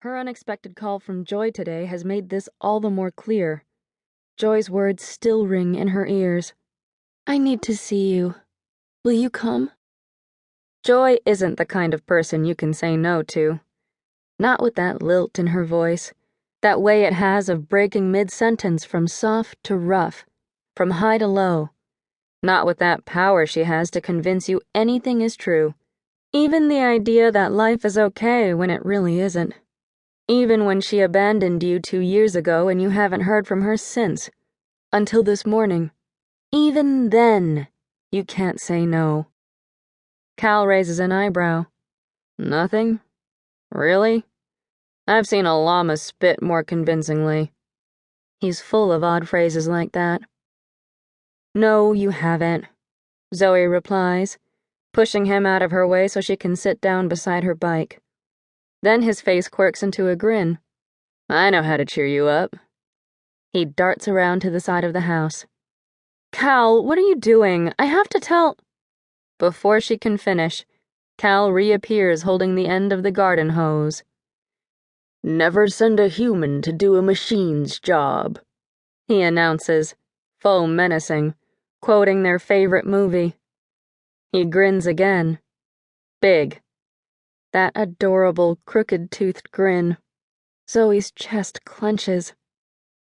Her unexpected call from Joy today has made this all the more clear. Joy's words still ring in her ears. "I need to see you. Will you come?" Joy isn't the kind of person you can say no to. Not with that lilt in her voice, that way it has of breaking mid-sentence from soft to rough, from high to low. Not with that power she has to convince you anything is true, even the idea that life is okay when it really isn't. Even when she abandoned you 2 years ago and you haven't heard from her since. Until this morning. Even then, you can't say no. Cal raises an eyebrow. Nothing? Really? I've seen a llama spit more convincingly. He's full of odd phrases like that. No, you haven't, Zoe replies, pushing him out of her way so she can sit down beside her bike. Then his face quirks into a grin. I know how to cheer you up. He darts around to the side of the house. Cal, what are you doing? I have to tell. Before she can finish, Cal reappears holding the end of the garden hose. Never send a human to do a machine's job, he announces, faux menacing, quoting their favorite movie. He grins again. Big. That adorable, crooked-toothed grin. Zoe's chest clenches.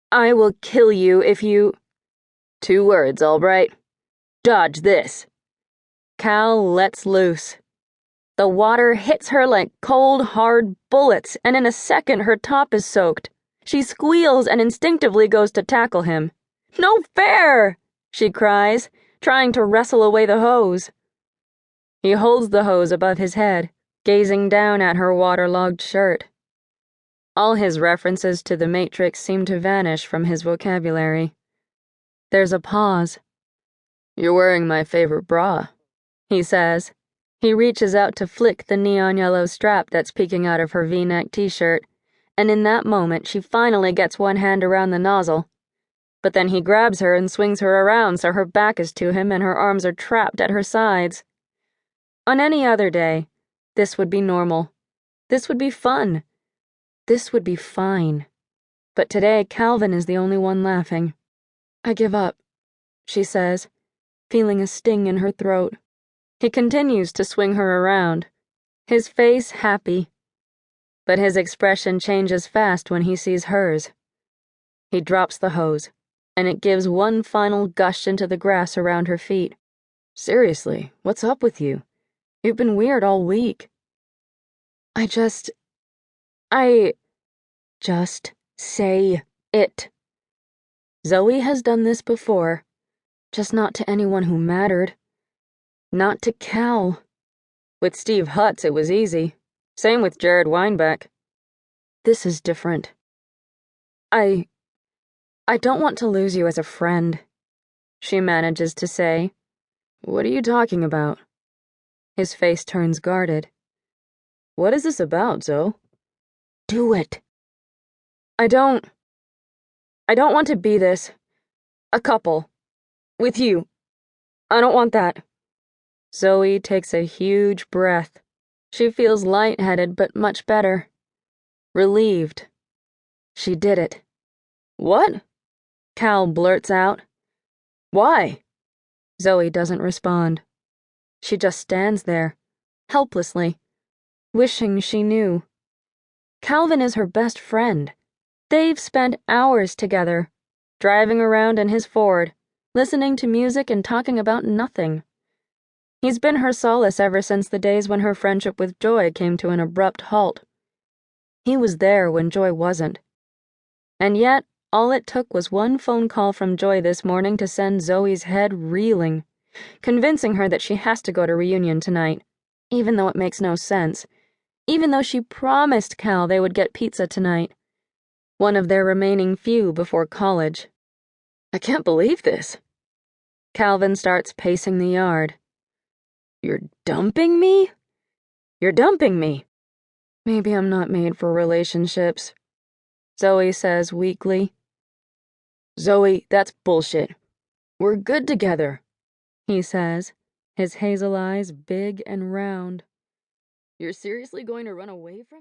I will kill you if you... 2 words, all right. Dodge this. Cal lets loose. The water hits her like cold, hard bullets, and in a second her top is soaked. She squeals and instinctively goes to tackle him. No fair! She cries, trying to wrestle away the hose. He holds the hose above his head, gazing down at her waterlogged shirt. All his references to the Matrix seem to vanish from his vocabulary. There's a pause. You're wearing my favorite bra, he says. He reaches out to flick the neon yellow strap that's peeking out of her V-neck t-shirt, and in that moment she finally gets one hand around the nozzle. But then he grabs her and swings her around so her back is to him and her arms are trapped at her sides. On any other day, this would be normal. This would be fun. This would be fine. But today, Calvin is the only one laughing. I give up, she says, feeling a sting in her throat. He continues to swing her around, his face happy. But his expression changes fast when he sees hers. He drops the hose, and it gives one final gush into the grass around her feet. Seriously, what's up with you? You've been weird all week. Just say it. Zoe has done this before, just not to anyone who mattered. Not to Cal. With Steve Hutz it was easy. Same with Jared Weinbeck. This is different. I don't want to lose you as a friend, she manages to say. What are you talking about? His face turns guarded. What is this about, Zoe? Do it. I don't want to be this. A couple. With you. I don't want that. Zoe takes a huge breath. She feels lightheaded but much better. Relieved. She did it. What? Cal blurts out. Why? Zoe doesn't respond. She just stands there, helplessly, wishing she knew. Calvin is her best friend. They've spent hours together, driving around in his Ford, listening to music and talking about nothing. He's been her solace ever since the days when her friendship with Joy came to an abrupt halt. He was there when Joy wasn't. And yet, all it took was one phone call from Joy this morning to send Zoe's head reeling, convincing her that she has to go to reunion tonight, even though it makes no sense, even though she promised Cal they would get pizza tonight, one of their remaining few before college. I can't believe this. Calvin starts pacing the yard. You're dumping me? You're dumping me. Maybe I'm not made for relationships, Zoe says weakly. Zoe, that's bullshit. We're good together, he says, his hazel eyes big and round. You're seriously going to run away from me?